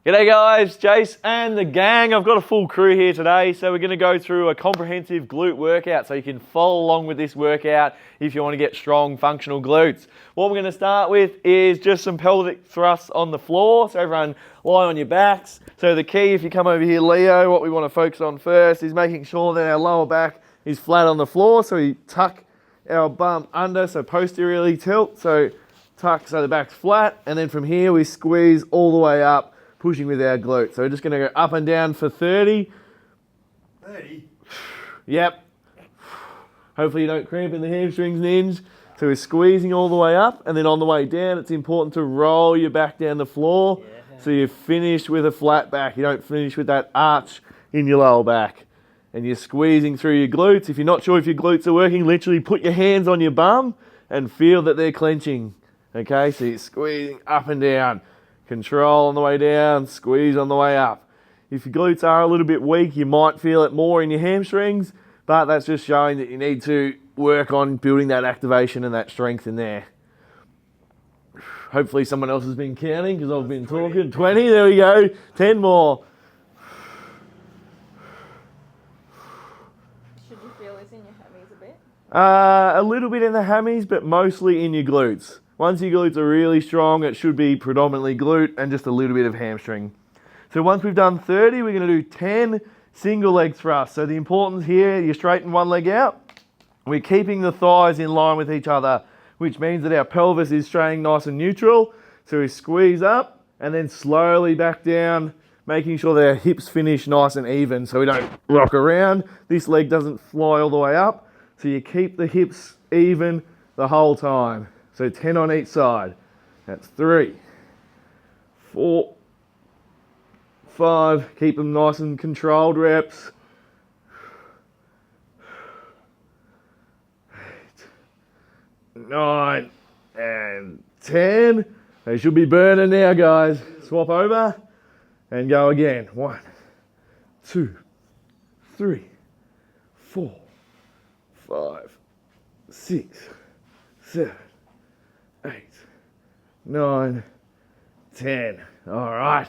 G'day guys, Jace and the gang. I've got a full crew here today, so we're going to go through a comprehensive glute workout so you can follow along with this workout if you want to get strong functional glutes. What we're going to start with is just some pelvic thrusts on the floor, so everyone lie on your backs. So the key, if you come over here, Leo, what we want to focus on first is making sure that our lower back is flat on the floor, so we tuck our bum under, so posteriorly tilt, so tuck so the back's flat, and then from here we squeeze all the way up, pushing with our glutes. So we're just going to go up and down for 30. 30? Yep. Hopefully you don't cramp in the hamstrings, Ninja. So we're squeezing all the way up, and then on the way down, it's important to roll your back down the floor so you finish with a flat back. You don't finish with that arch in your lower back. And you're squeezing through your glutes. If you're not sure if your glutes are working, literally put your hands on your bum and feel that they're clenching. Okay, so you're squeezing up and down. Control on the way down, squeeze on the way up. If your glutes are a little bit weak, you might feel it more in your hamstrings, but that's just showing that you need to work on building that activation and that strength in there. Hopefully someone else has been counting because I've been talking. 20, there we go. 10 more. Should you feel this in your hammies a bit? A little bit in the hammies, but mostly in your glutes. Once your glutes are really strong, it should be predominantly glute and just a little bit of hamstring. So once we've done 30, we're going to do 10 single leg thrusts. So the importance here, you straighten one leg out. We're keeping the thighs in line with each other, which means that our pelvis is staying nice and neutral. So we squeeze up and then slowly back down, making sure that our hips finish nice and even so we don't rock around. This leg doesn't fly all the way up. So you keep the hips even the whole time. So 10 on each side. That's 3, 4, 5. Keep them nice and controlled reps. 8, 9, and 10. They should be burning now, guys. Swap over and go again. 1, 2, 3, 4, 5, 6, 7, 8, 9, 10. All right,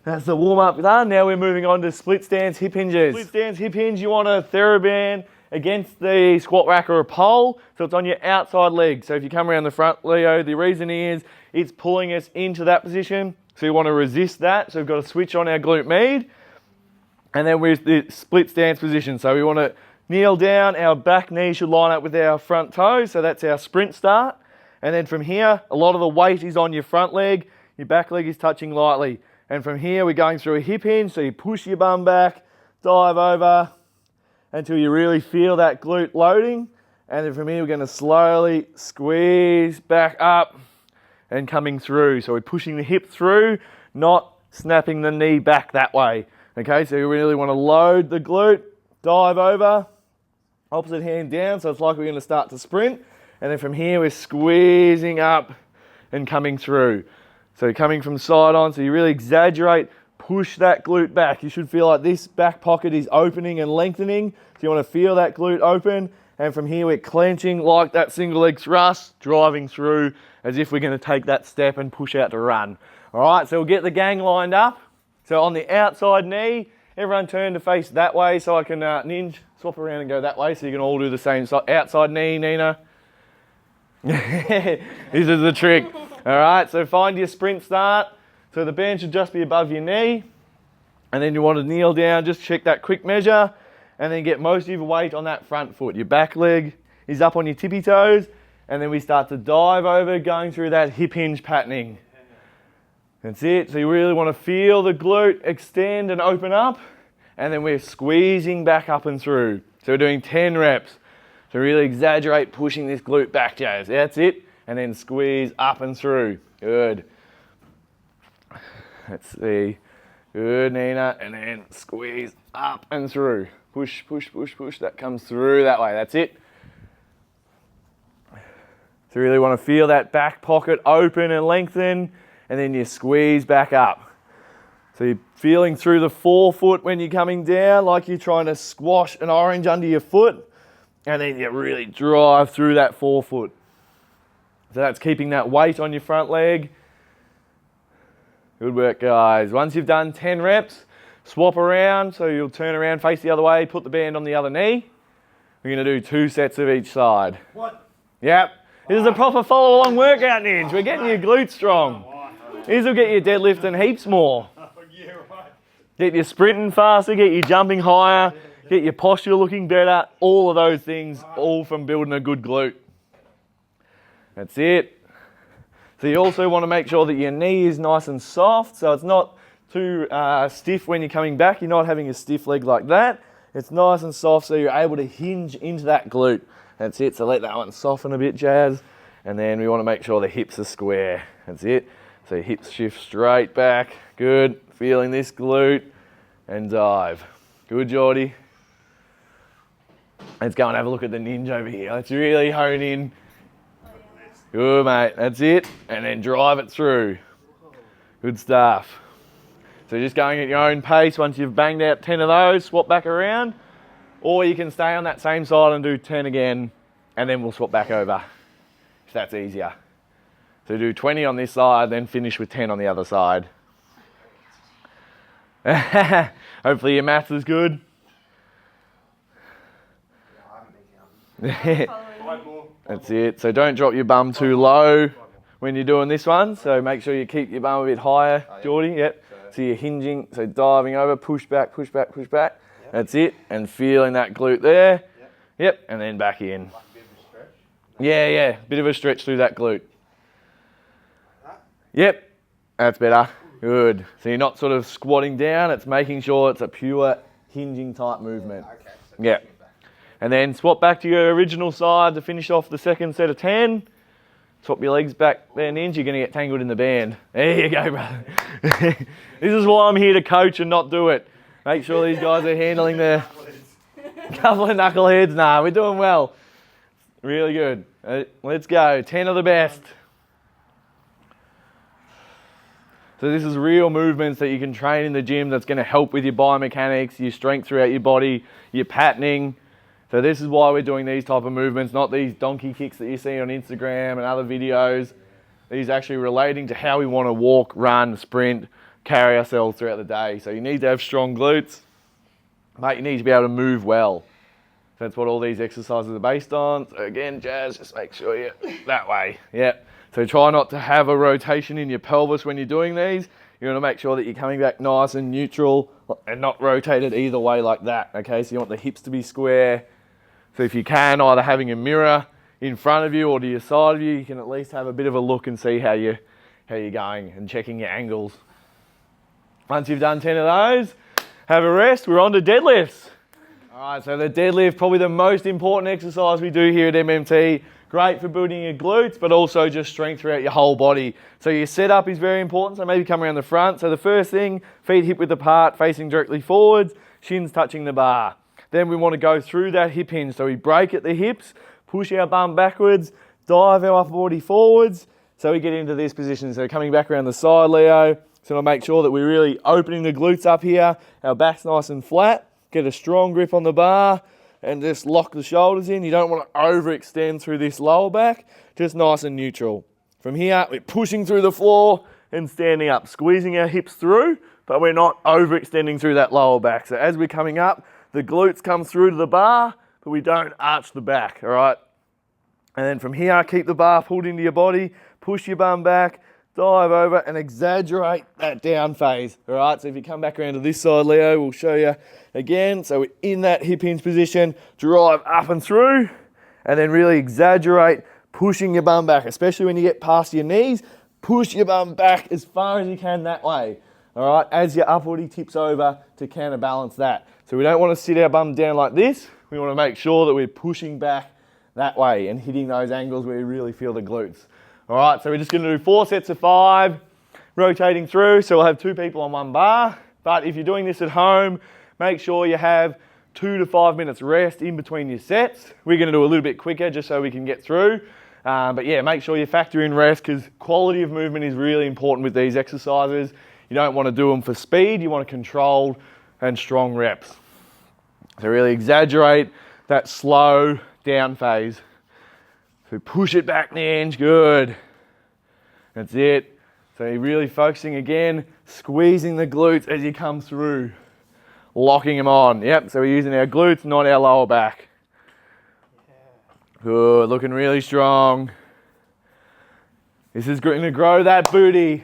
that's the warm-up done. Now we're moving on to split stance hip hinges. Split stance hip hinge, you want a TheraBand against the squat rack or a pole, so it's on your outside leg. So if you come around the front, Leo, the reason is it's pulling us into that position, so you want to resist that. So we've got to switch on our glute med, and then we're the split stance position. So we want to kneel down, our back knee should line up with our front toes, so that's our sprint start. And then from here, a lot of the weight is on your front leg, your back leg is touching lightly. And from here, we're going through a hip hinge, so you push your bum back, dive over until you really feel that glute loading. And then from here, we're going to slowly squeeze back up and coming through. So we're pushing the hip through, not snapping the knee back that way. Okay, so you really want to load the glute, dive over, opposite hand down, so it's like we're going to start to sprint. And then from here, we're squeezing up and coming through. So coming from side on, so you really exaggerate, push that glute back. You should feel like this back pocket is opening and lengthening. So you want to feel that glute open. And from here, we're clenching like that single leg thrust, driving through as if we're going to take that step and push out to run. All right, so we'll get the gang lined up. So on the outside knee, everyone turn to face that way so I can ninja, swap around and go that way so you can all do the same side. Outside knee, Nina. This is the trick. All right, so find your sprint start. So the band should just be above your knee. And then you want to kneel down, just check that quick measure. And then get most of your weight on that front foot. Your back leg is up on your tippy toes. And then we start to dive over, going through that hip hinge patterning. That's it. So you really want to feel the glute extend and open up. And then we're squeezing back up and through. So we're doing 10 reps. So really exaggerate pushing this glute back, Jazz. That's it. And then squeeze up and through. Good. Let's see. Good, Nina. And then squeeze up and through. Push, push, push, push. That comes through that way. That's it. So you really want to feel that back pocket open and lengthen. And then you squeeze back up. So you're feeling through the forefoot when you're coming down, like you're trying to squash an orange under your foot. And then you really drive through that forefoot. So that's keeping that weight on your front leg. Good work, guys. Once you've done 10 reps, swap around. So you'll turn around, face the other way, put the band on the other knee. We're going to do 2 sets of each side. What? Yep. This is a proper follow-along workout, Ninja. We're getting your glutes strong. These will get you deadlifting heaps more. Yeah, right. Get you sprinting faster, get you jumping higher, get your posture looking better. All of those things, all from building a good glute. That's it. So you also want to make sure that your knee is nice and soft, so it's not too stiff when you're coming back. You're not having a stiff leg like that. It's nice and soft so you're able to hinge into that glute. That's it. So let that one soften a bit, Jazz. And then we want to make sure the hips are square. That's it. So your hips shift straight back. Good. Feeling this glute. And dive. Good, Geordie. Let's go and have a look at the Ninja over here. Let's really hone in. Good, mate. That's it. And then drive it through. Good stuff. So just going at your own pace. Once you've banged out 10 of those, swap back around. Or you can stay on that same side and do 10 again, and then we'll swap back over, if that's easier. So do 20 on this side, then finish with 10 on the other side. Hopefully your maths is good. That's it. So don't drop your bum too low when you're doing this one. So make sure you keep your bum a bit higher, Geordie. Yep. So you're hinging, so diving over, push back, push back, push back. That's it, and feeling that glute there. Yep, and then back in. Like a bit of a stretch. Yeah, bit of a stretch through that glute. Yep, that's better. Good. So you're not sort of squatting down, it's making sure it's a pure hinging type movement. Okay. So Yep. And then swap back to your original side to finish off the second set of 10. Swap your legs back there, Ninja, you're going to get tangled in the band. There you go, brother. This is why I'm here to coach and not do it. Make sure these guys are handling their couple of knuckleheads. Nah, we're doing well. Really good. Let's go. 10 of the best. So this is real movements that you can train in the gym that's going to help with your biomechanics, your strength throughout your body, your patterning. So this is why we're doing these type of movements, not these donkey kicks that you see on Instagram and other videos. These are actually relating to how we want to walk, run, sprint, carry ourselves throughout the day. So you need to have strong glutes, but you need to be able to move well. So that's what all these exercises are based on. So again, Jazz, just make sure you're that way. Yep. So try not to have a rotation in your pelvis when you're doing these. You want to make sure that you're coming back nice and neutral and not rotated either way like that. Okay, so you want the hips to be square. So if you can, either having a mirror in front of you or to your side of you, you can at least have a bit of a look and see how you're going and checking your angles. Once you've done 10 of those, have a rest. We're on to deadlifts. All right, so the deadlift, probably the most important exercise we do here at MMT. Great for building your glutes, but also just strength throughout your whole body. So your setup is very important, so maybe come around the front. So the first thing, feet hip width apart, facing directly forwards, shins touching the bar. Then we want to go through that hip hinge. So we break at the hips, push our bum backwards, dive our upper body forwards. So we get into this position. So coming back around the side, Leo. So we'll make sure that we're really opening the glutes up here. Our back's nice and flat. Get a strong grip on the bar and just lock the shoulders in. You don't want to overextend through this lower back. Just nice and neutral. From here, we're pushing through the floor and standing up, squeezing our hips through, but we're not overextending through that lower back. So as we're coming up, the glutes come through to the bar, but we don't arch the back, all right? And then from here, keep the bar pulled into your body, push your bum back, dive over and exaggerate that down phase, all right? So if you come back around to this side, Leo, we'll show you again. So we're in that hip hinge position, drive up and through, and then really exaggerate pushing your bum back, especially when you get past your knees. Push your bum back as far as you can that way, all right? As your upper body tips over to counterbalance that. So we don't want to sit our bum down like this. We want to make sure that we're pushing back that way and hitting those angles where you really feel the glutes. All right, so we're just going to do 4 sets of 5, rotating through. So we'll have 2 people on one bar. But if you're doing this at home, make sure you have 2 to 5 minutes rest in between your sets. We're going to do a little bit quicker just so we can get through. But yeah, make sure you factor in rest because quality of movement is really important with these exercises. You don't want to do them for speed. You want to control and strong reps. So really exaggerate that slow down phase. So push it back, Ninja, good. That's it. So you're really focusing again, squeezing the glutes as you come through, locking them on. Yep, so we're using our glutes, not our lower back. Good, looking really strong. This is going to grow that booty.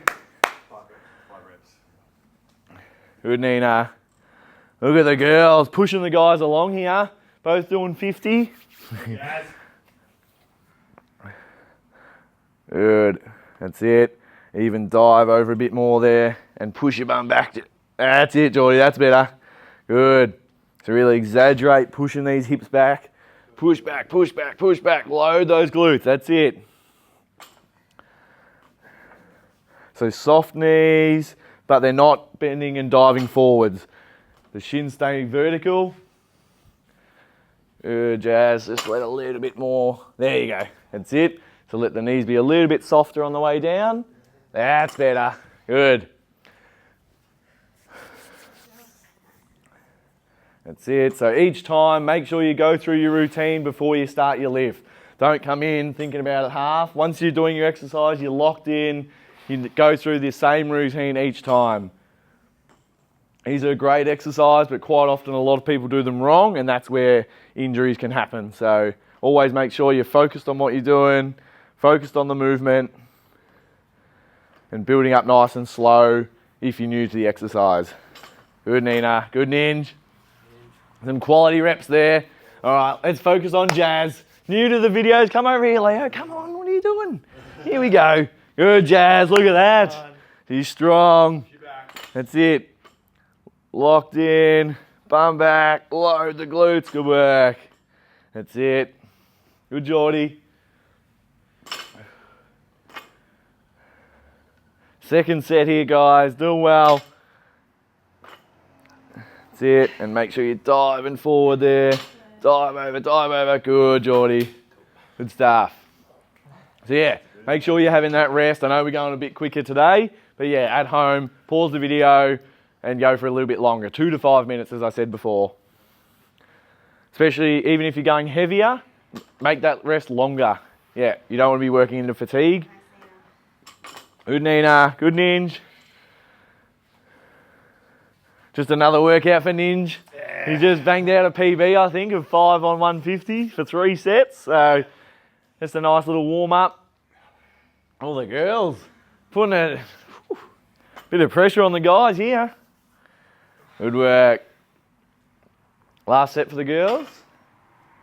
5 reps. Good, Nina. Look at the girls pushing the guys along here. Both doing 50. Yes. Good. That's it. Even dive over a bit more there and push your bum back. That's it, Geordie. That's better. Good. So really exaggerate pushing these hips back. Push back, push back, push back. Load those glutes. That's it. So soft knees, but they're not bending and diving forwards. The shins staying vertical. Good, Jazz. Just let a little bit more. There you go. That's it. So let the knees be a little bit softer on the way down. That's better. Good. That's it. So each time, make sure you go through your routine before you start your lift. Don't come in thinking about it half. Once you're doing your exercise, you're locked in. You go through the same routine each time. These are a great exercise, but quite often a lot of people do them wrong, and that's where injuries can happen. So always make sure you're focused on what you're doing, focused on the movement, and building up nice and slow if you're new to the exercise. Good, Nina. Good, Ninja. Some quality reps there. All right, let's focus on Jazz. New to the videos, come over here, Leo. Come on, what are you doing? Here we go. Good, Jazz. Look at that. She's strong. That's it. Locked in. Bum back. Load the glutes. Good work. That's it. Good, Geordie. Second set here, guys. Doing well. That's it. And make sure you're diving forward there. Dive over, dive over. Good, Geordie. Good stuff. So yeah, make sure you're having that rest. I know we're going a bit quicker today, but yeah, at home, pause the video and go for a little bit longer. 2 to 5 minutes, as I said before. Especially even if you're going heavier, make that rest longer. Yeah, you don't want to be working into fatigue. Good, Nina. Good, Ninja. Just another workout for Ninja. Yeah. He just banged out a PB, I think, of 5 on 150 for 3 sets. So just a nice little warm-up. All the girls putting a bit of pressure on the guys here. Good work. Last set for the girls.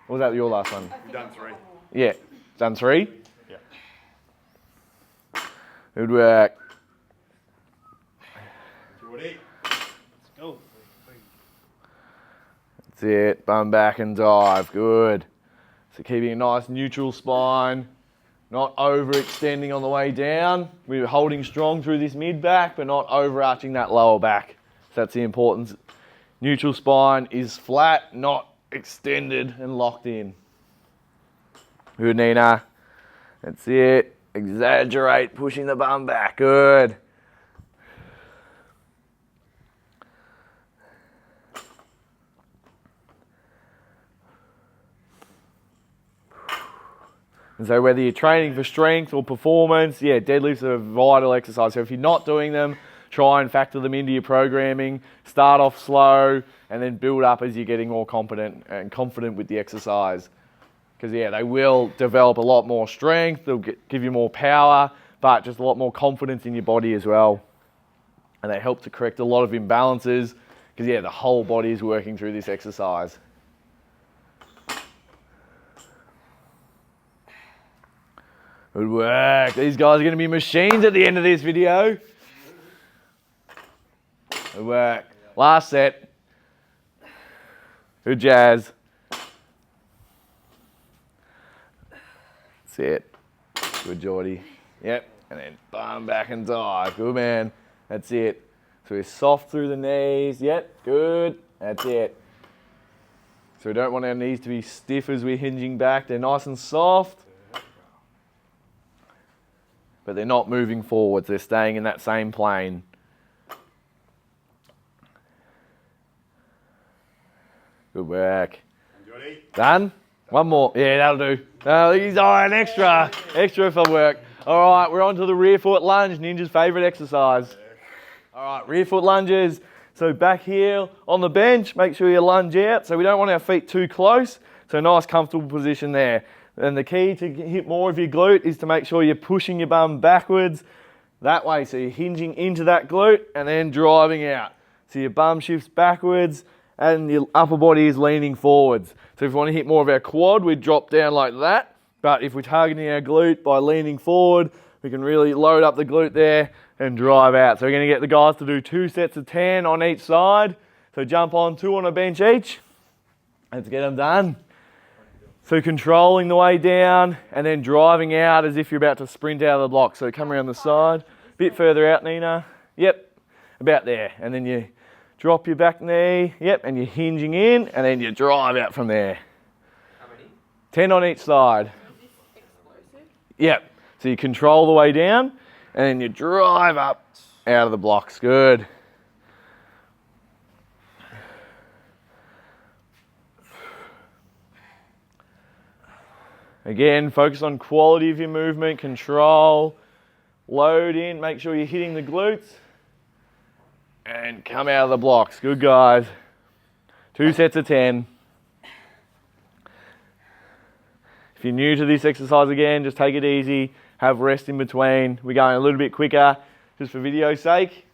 Or was that your last one? You've done 3. Yeah. Done 3? Yeah. Good work. Geordie. Let's go. That's it. Bum back and dive. Good. So keeping a nice neutral spine. Not overextending on the way down. We're holding strong through this mid back, but not overarching that lower back. So that's the importance. Neutral spine is flat, not extended and locked in. Good, Nina. That's it. Exaggerate, pushing the bum back. Good. And so whether you're training for strength or performance, yeah, deadlifts are a vital exercise. So if you're not doing them, try and factor them into your programming. Start off slow and then build up as you're getting more confident with the exercise. Because yeah, they will develop a lot more strength, they'll give you more power, but just a lot more confidence in your body as well. And they help to correct a lot of imbalances because yeah, the whole body is working through this exercise. Good work. These guys are going to be machines at the end of this video. Good work. Last set. Good, Jazz. That's it. Good, Geordie. Yep. And then bum back and dive. Good, man. That's it. So we're soft through the knees. Yep. Good. That's it. So we don't want our knees to be stiff as we're hinging back. They're nice and soft. But they're not moving forwards. They're staying in that same plane. Good work. Done? One more. Yeah, that'll do. He's an extra for work. All right, we're on to the rear foot lunge, Ninja's favorite exercise. All right, rear foot lunges. So back heel on the bench, make sure you lunge out. So we don't want our feet too close. So nice comfortable position there. And the key to hit more of your glute is to make sure you're pushing your bum backwards that way. So you're hinging into that glute and then driving out. So your bum shifts backwards and your upper body is leaning forwards. So if we want to hit more of our quad, we drop down like that. But if we're targeting our glute by leaning forward, we can really load up the glute there and drive out. So we're going to get the guys to do 2 sets of 10 on each side. So jump on 2 on a bench each. Let's get them done. So controlling the way down and then driving out as if you're about to sprint out of the block. So come around the side, bit further out, Nina. Yep, about there. And then you drop your back knee, yep, and you're hinging in, and then you drive out from there. How many? 10 on each side. Explosive. Yep, so you control the way down, and then you drive up out of the blocks. Good. Again, focus on quality of your movement, control, load in, make sure you're hitting the glutes. And come out of the blocks. Good, guys. 2 sets of 10. If you're new to this exercise again, just take it easy. Have rest in between. We're going a little bit quicker just for video's sake.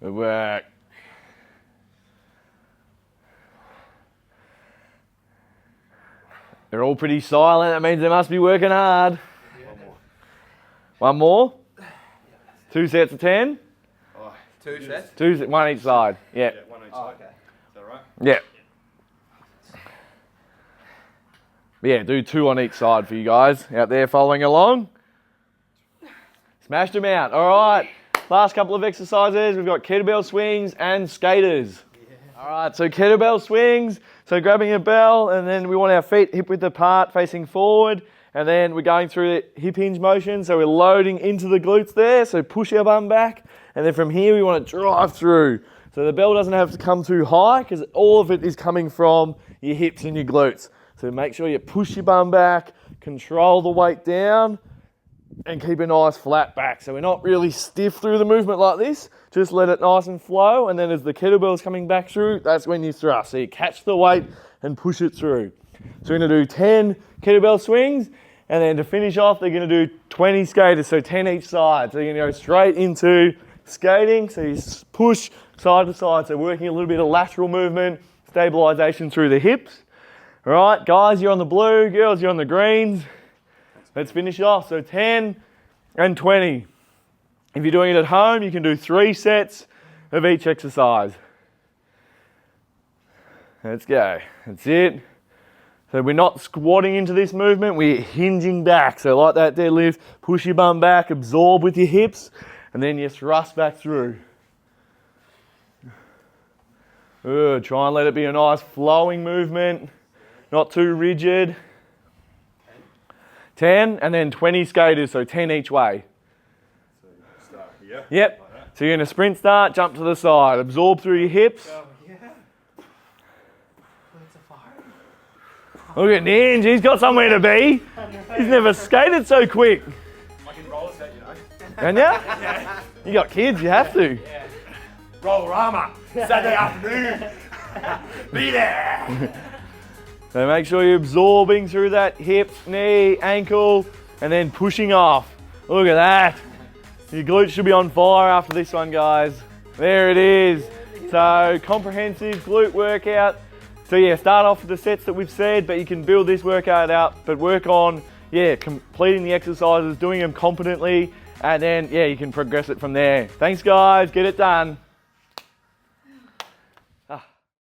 Good work. They're all pretty silent. That means they must be working hard. One more? 2 sets of 10? Oh, 2 sets? 1 each side. Yeah. yeah, 1 each Oh, side. okay. Is that right? Yeah. Yeah, do 2 on each side for you guys out there following along. Smashed them out. All right. Last couple of exercises. We've got kettlebell swings and skaters. All right, so kettlebell swings. So grabbing a bell, and then we want our feet hip width apart, facing forward. And then we're going through the hip hinge motion. So we're loading into the glutes there. So push our bum back. And then from here, we want to drive through. So the bell doesn't have to come too high because all of it is coming from your hips and your glutes. So make sure you push your bum back, control the weight down, and keep a nice flat back. So we're not really stiff through the movement like this. Just let it nice and flow. And then as the kettlebell's coming back through, that's when you thrust. So you catch the weight and push it through. So we're going to do 10 kettlebell swings. And then to finish off, they're going to do 20 skaters. So 10 each side. So you're going to go straight into skating. So you push side to side. So working a little bit of lateral movement, stabilization through the hips. All right, guys, you're on the blue. Girls, you're on the greens. Let's finish off. So 10 and 20. If you're doing it at home, you can do 3 sets of each exercise. Let's go. That's it. So we're not squatting into this movement, we're hinging back. So like that deadlift, push your bum back, absorb with your hips, and then you thrust back through. Good. Try and let it be a nice flowing movement, not too rigid. 10 and then 20 skaters, so 10 each way. So you start here. Yep. Like that. So you're going to sprint start, jump to the side, absorb through your hips. Yeah. That's a fire. Look at Ninja, he's got somewhere to be. He's never skated so quick. I can roll set, you know. Can ya? You got kids, you have to. Yeah. Roll-rama. Saturday afternoon. Be there. So make sure you're absorbing through that hip, knee, ankle, and then pushing off. Look at that. Your glutes should be on fire after this one, guys. There it is. So comprehensive glute workout. So yeah, start off with the sets that we've said, but you can build this workout out, but work on, completing the exercises, doing them competently, and then, you can progress it from there. Thanks, guys. Get it done.